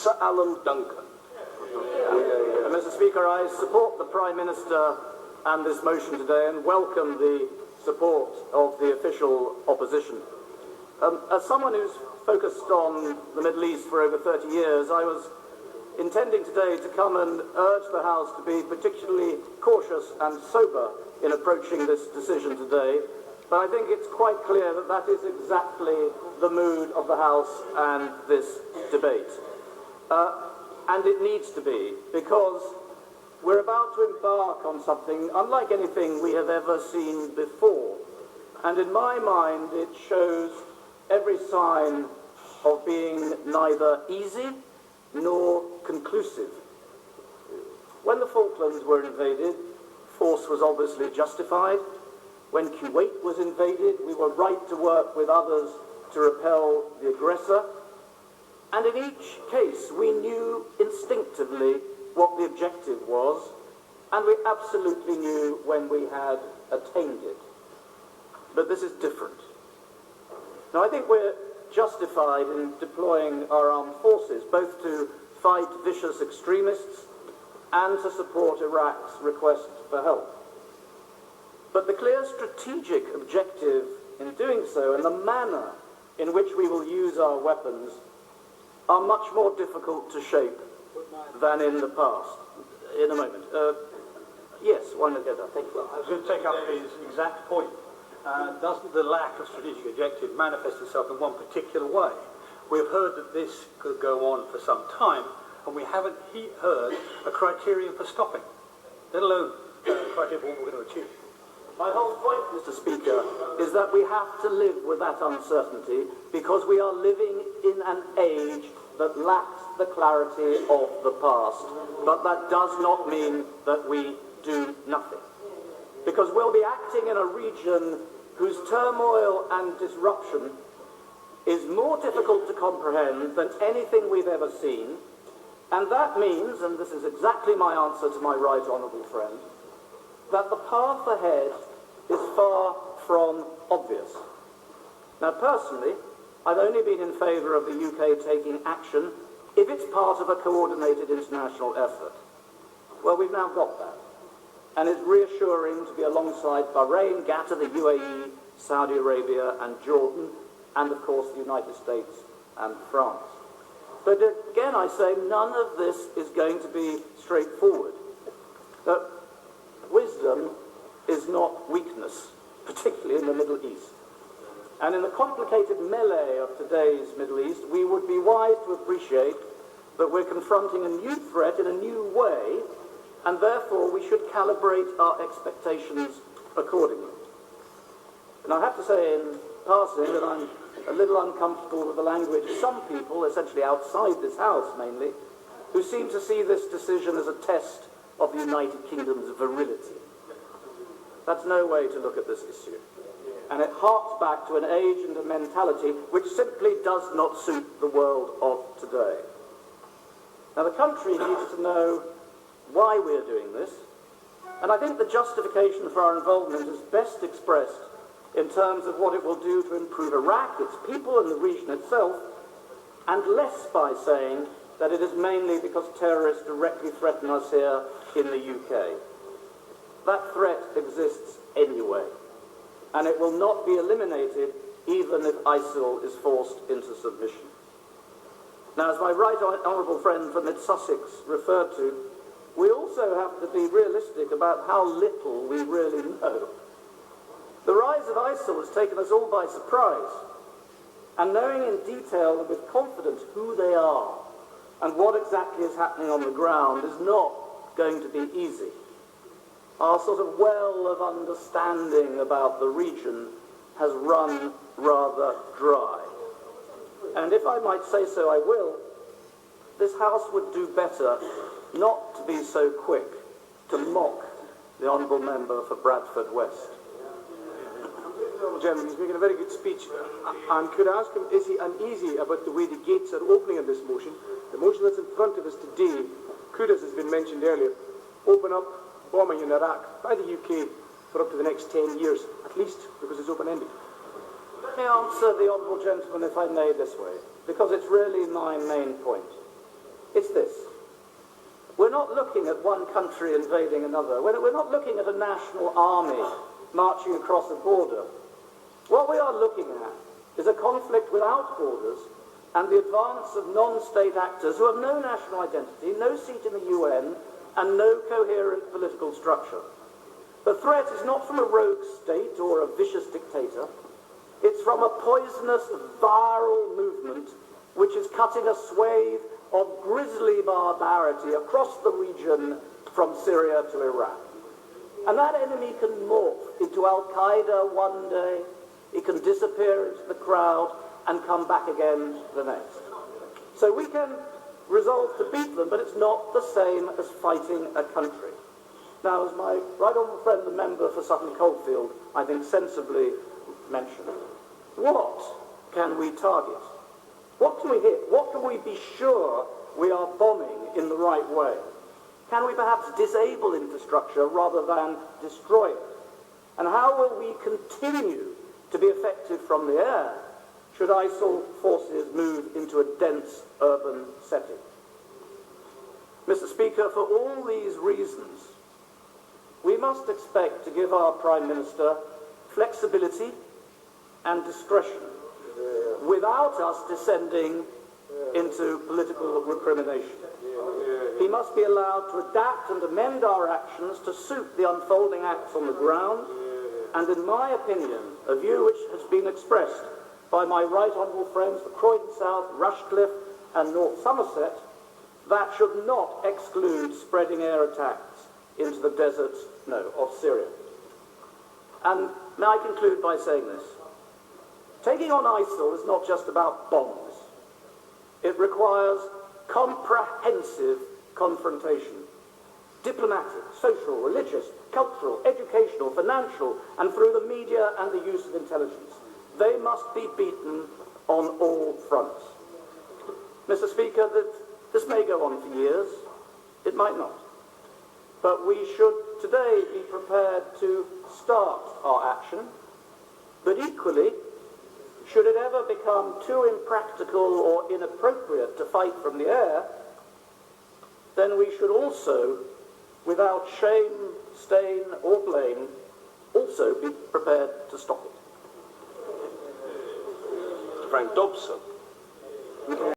Sir Alan Duncan. Mr. Speaker, I support the Prime Minister and this motion today and welcome the support of the official opposition. As someone who's focused on the Middle East for over 30 years, I was intending today to come and urge the House to be particularly cautious and sober in approaching this decision today, but I think it's quite clear that that is exactly the mood of the House and this debate. And it needs to be, because we're about to embark on something unlike anything we have ever seen before. And in my mind, it shows every sign of being neither easy nor conclusive. When the Falklands were invaded, force was obviously justified. When Kuwait was invaded, we were right to work with others to repel the aggressor. And in each case, we knew instinctively what the objective was, and we absolutely knew when we had attained it. But this is different. Now, I think we're justified in deploying our armed forces, both to fight vicious extremists and to support Iraq's request for help. But the clear strategic objective in doing so, and the manner in which we will use our weapons, are much more difficult to shape than in the past. In a moment. Yes, one minute. Thank you. I was going to take up his exact point. Doesn't the lack of strategic objective manifest itself in one particular way? We've heard that this could go on for some time, and we haven't heard a criterion for stopping, let alone a criterion for what we're going to achieve. My whole point, Mr. Speaker, is that we have to live with that uncertainty because we are living in an age that lacks the clarity of the past. But that does not mean that we do nothing. Because we'll be acting in a region whose turmoil and disruption is more difficult to comprehend than anything we've ever seen. And that means, and this is exactly my answer to my right honourable friend, that the path ahead is far from obvious. Now, personally, I've only been in favour of the UK taking action if it's part of a coordinated international effort. Well, we've now got that. And it's reassuring to be alongside Bahrain, Qatar, the UAE, Saudi Arabia and Jordan, and of course the United States and France. But again, I say, none of this is going to be straightforward. But wisdom is not weakness, particularly in the Middle East. And in the complicated melee of today's Middle East, we would be wise to appreciate that we're confronting a new threat in a new way, and therefore we should calibrate our expectations accordingly. And I have to say in passing that I'm a little uncomfortable with the language of some people, essentially outside this House mainly, who seem to see this decision as a test of the United Kingdom's virility. That's no way to look at this issue. And it harks back to an age and a mentality which simply does not suit the world of today. Now, the country needs to know why we're doing this, and I think the justification for our involvement is best expressed in terms of what it will do to improve Iraq, its people, and the region itself, and less by saying that it is mainly because terrorists directly threaten us here in the UK. That threat exists anyway, and it will not be eliminated even if ISIL is forced into submission. Now, as my right honourable friend from Mid-Sussex referred to, we also have to be realistic about how little we really know. The rise of ISIL has taken us all by surprise, and knowing in detail and with confidence who they are and what exactly is happening on the ground is not going to be easy. Our sort of well of understanding about the region has run rather dry. And if I might say so, I will. This House would do better not to be so quick to mock the Honourable Member for Bradford West. Gentleman, he's making a very good speech. And could I ask him, is he uneasy about the way the gates are opening on this motion? The motion that's in front of us today, could, as has been mentioned earlier, open up bombing in Iraq by the UK for up to the next 10 years, at least, because it's open-ended. Let me answer the Honourable Gentleman, if I may, this way, because it's really my main point. We're not looking at one country invading another. We're not looking at a national army marching across a border. What we are looking at is a conflict without borders and the advance of non-state actors who have no national identity, no seat in the UN, and no coherent political structure. The threat is not from a rogue state or a vicious dictator. It's from a poisonous, viral movement which is cutting a swathe of grisly barbarity across the region from Syria to Iraq. And that enemy can morph into Al-Qaeda one day, it can disappear into the crowd and come back again the next. So we can resolve to beat them, but it's not the same as fighting a country. Now, as my right honourable friend, the member for Sutton Coldfield, I think sensibly mentioned, what can we target? What can we hit? What can we be sure we are bombing in the right way? Can we perhaps disable infrastructure rather than destroy it? And how will we continue to be effective from the air should ISIL forces move into a dense urban setting? Mr. Speaker, for all these reasons, we must expect to give our Prime Minister flexibility and discretion without us descending into political recrimination. He must be allowed to adapt and amend our actions to suit the unfolding acts on the ground, and in my opinion, a view which has been expressed by my right honourable friends for Croydon South, Rushcliffe and North Somerset, that should not exclude spreading air attacks into the deserts, of Syria. And may I conclude by saying this. Taking on ISIL is not just about bombs. It requires comprehensive confrontation. Diplomatic, social, religious, cultural, educational, financial, and through the media and the use of intelligence. They must be beaten on all fronts. Mr. Speaker, this may go on for years. It might not. But we should today be prepared to start our action. But equally, should it ever become too impractical or inappropriate to fight from the air, then we should also, without shame, stain or blame, also be prepared to stop it. Frank Dobson.